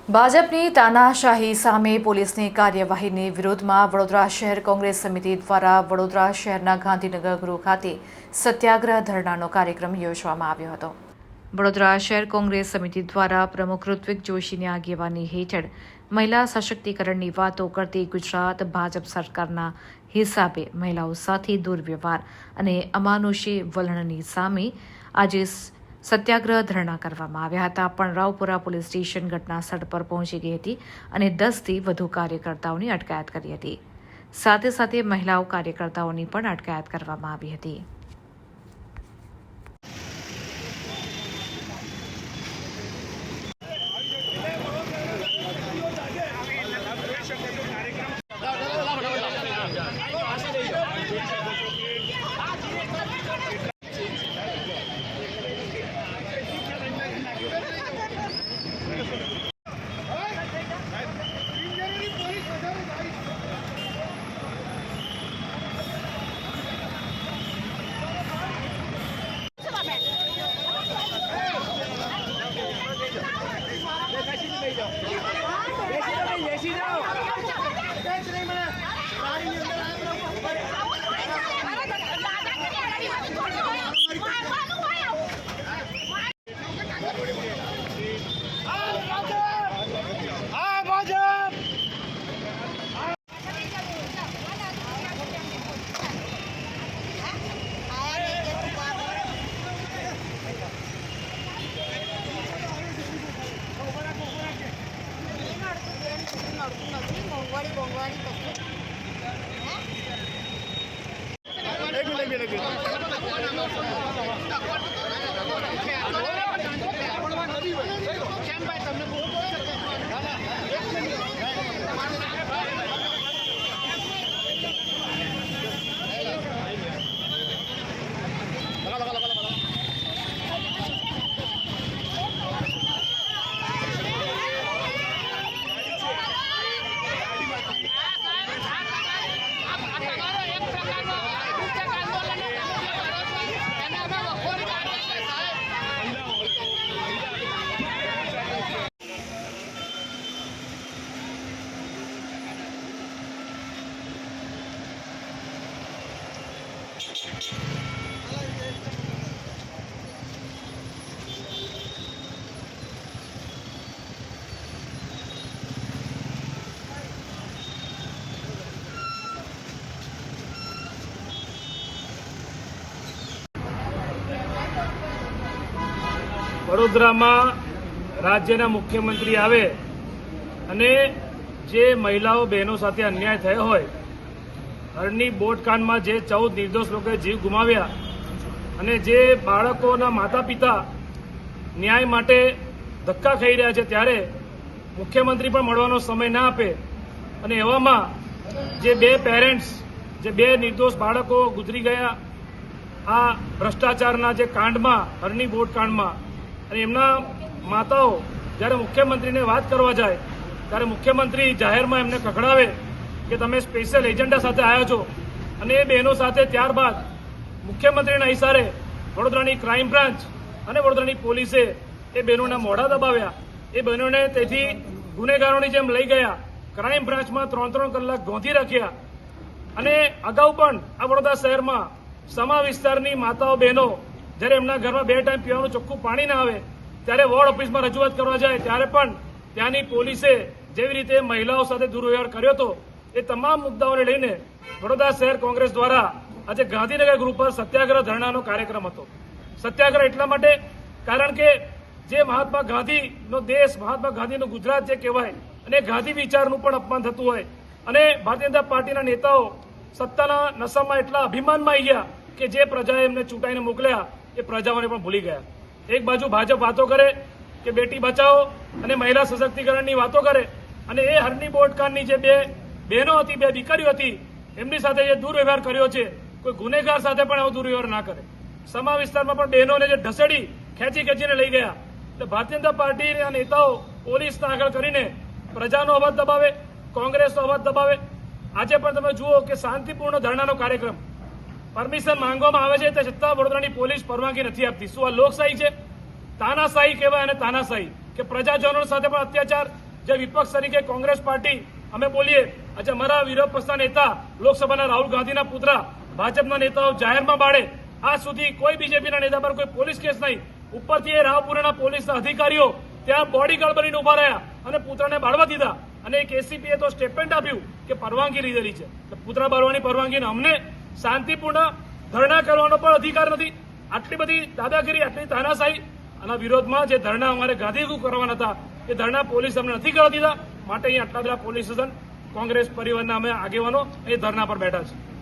ભાજપની તાનાશાહી સામે પોલીસની કાર્યવાહીની વિરોધમાં વડોદરા શહેર કોંગ્રેસ સમિતિ દ્વારા વડોદરા શહેરના ગાંધીનગર ગૃહ ખાતે સત્યાગ્રહ ધરણાનો કાર્યક્રમ યોજવામાં આવ્યો હતો। વડોદરા શહેર કોંગ્રેસ સમિતિ દ્વારા પ્રમુખ ઋત્વિક જોશીની આગેવાની હેઠળ મહિલા સશક્તિકરણની વાતો કરતી ગુજરાત ભાજપ સરકારના હિસાબે મહિલાઓ સાથે દુર્વ્યવહાર અને અમાનુષી વલણની સામે આજે સત્યાગ્રહ ધરણા કરવામાં આવ્યા હતા। પણ રાવપુરા પોલીસ સ્ટેશન ઘટના સ્થળ પર પહોંચી ગઈ હતી અને 10થી વધુ કાર્યકર્તાઓની અટકાયત કરી હતી। સાથે સાથે મહિલાઓ કાર્યકર્તાઓની પણ અટકાયત કરવામાં આવી હતી। વડોદરામાં રાજ્યના મુખ્યમંત્રી આવે અને જે મહિલાઓ બહેનો સાથે અન્યાય થયો હોય, હરની બોટકાંડમાં જે 14 નિર્દોષ લોકોએ જીવ ગુમાવ્યા અને જે બાળકોના માતા પિતા ન્યાય માટે ધક્કા ખાઈ રહ્યા છે, ત્યારે મુખ્યમંત્રી પણ મળવાનો સમય ના આપે અને એવામાં જે બે પેરેન્ટ્સ, જે બે નિર્દોષ બાળકો ગુજરી ગયા આ ભ્રષ્ટાચારના જે કાંડમાં, હરની બોટકાંડમાં, અને એમના માતાઓ જ્યારે મુખ્યમંત્રીને વાત કરવા જાય ત્યારે મુખ્યમંત્રી જાહેરમાં એમને ખખડાવે કે તમે સ્પેશિયલ એજન્ડા સાથે આવ્યા છો, અને એ બહેનો સાથે ત્યારબાદ મુખ્યમંત્રીના ઇશારે વડોદરાની ક્રાઇમ બ્રાન્ચ અને વડોદરાની પોલીસે એ બહેનોના મોઢા દબાવ્યા। એ બહેનોને તેથી ગુનેગારોની જેમ લઈ ગયા, ક્રાઇમ બ્રાન્ચમાં 3-3 કલાક ગોંધી રાખ્યા। અને અગાઉ પણ આ વડોદરા શહેરમાં સમા વિસ્તારની માતાઓ બહેનો જ્યારે એમના ઘરમાં 2 ટાઈમ પીવાનું ચોખ્ખું પાણી ના આવે ત્યારે વોર્ડ ઓફિસમાં રજૂઆત કરવા જાય ત્યારે પણ ત્યાંની પોલીસે જેવી રીતે મહિલાઓ સાથે દુર્વ્યવહાર કર્યો હતો, એ તમામ મુદ્દાઓને લઈને વડોદરા શહેર કોંગ્રેસ દ્વારા આજે ગાંધીનગર ગૃહ પર સત્યાગ્રહ ધરણાનો કાર્યક્રમ હતો। સત્યાગ્રહ એટલા માટે કારણ કે જે મહાત્મા ગાંધીનો દેશ, મહાત્મા ગાંધીનું ગુજરાત જે કહેવાય, અને ગાંધી વિચારનું પણ અપમાન થતું હોય, અને ભારતીય જનતા પાર્ટીના નેતાઓ સત્તાના નશામાં એટલા અભિમાનમાં આવી ગયા કે જે પ્રજાએ એમને ચૂંટાઈને મોકલ્યા એ પ્રજાઓને પણ ભૂલી ગયા। એક બાજુ ભાજપ વાતો કરે કે બેટી બચાવો અને મહિલા સશક્તિકરણની વાતો કરે, અને એ હરની બોટકાંડની જે બે બહેનો હતી, બે દીકરીઓ હતી, એમની સાથે જે દુર્વ્યવહાર કર્યો છે, કોઈ ગુનેગાર સાથે પણ આવો દુર્વ્યવહાર ના કરે। સમા વિસ્તારમાં પણ બહેનોને જે ઢસેડી ખેંચીને લઈ ગયા, એટલે ભારતીય જનતા પાર્ટીના નેતાઓ પોલીસના આગળ કરીને પ્રજાનો અવાજ દબાવે, કોંગ્રેસનો અવાજ દબાવે। આજે પણ તમે જુઓ કે શાંતિપૂર્ણ ધરણાનો કાર્યક્રમ પરમિશન માંગવામાં આવે છે, તે છતાં વડોદરાની પોલીસ પરવાનગી નથી આપતી। શું આ લોકશાહી છે? તાનાશાહી કહેવાય અને તાનાશાહી કે પ્રજાજનો સાથે પણ અત્યાચાર, જે વિપક્ષ તરીકે કોંગ્રેસ પાર્ટી અમે બોલીએ, આજે અમારા વિરોધ પક્ષના નેતા લોકસભાના રાહુલ ગાંધીના પુત્ર ભાજપના નેતાઓ જાહેરમાં બાળે, આજ સુધી કોઈ બીજેપીના નેતા પર કોઈ પોલીસ કેસ નહીં. ઉપરથી એ રાવપુરાના પોલીસના અધિકારીઓ ત્યાં બોડીગાર્ડ બનીને ઉભા રહ્યા અને પુત્રને બાળવા દીધા. અને એક એસીપીએ તો સ્ટેટમેન્ટ આપ્યું કે પરવાનગી લીધેલી છે. પુત્ર બાળવાની પરવાનગીને અમને શાંતિપૂર્ણ ધરણા કરવાનો પણ અધિકાર નથી. આટલી બધી દાદાગીરી, આટલી તાનાશાહી આના વિરોધમાં જે ધરણા અમારે ગાંધીનગર કરવાના હતા એ ધરણા પોલીસ અમને નથી કરવા દીધા. માટે અહીં આટલા બધા પોલીસ સ્ટેશન કોંગ્રેસ પરિવારના અમે આગેવાનો એ ધરણા પર બેઠા છે.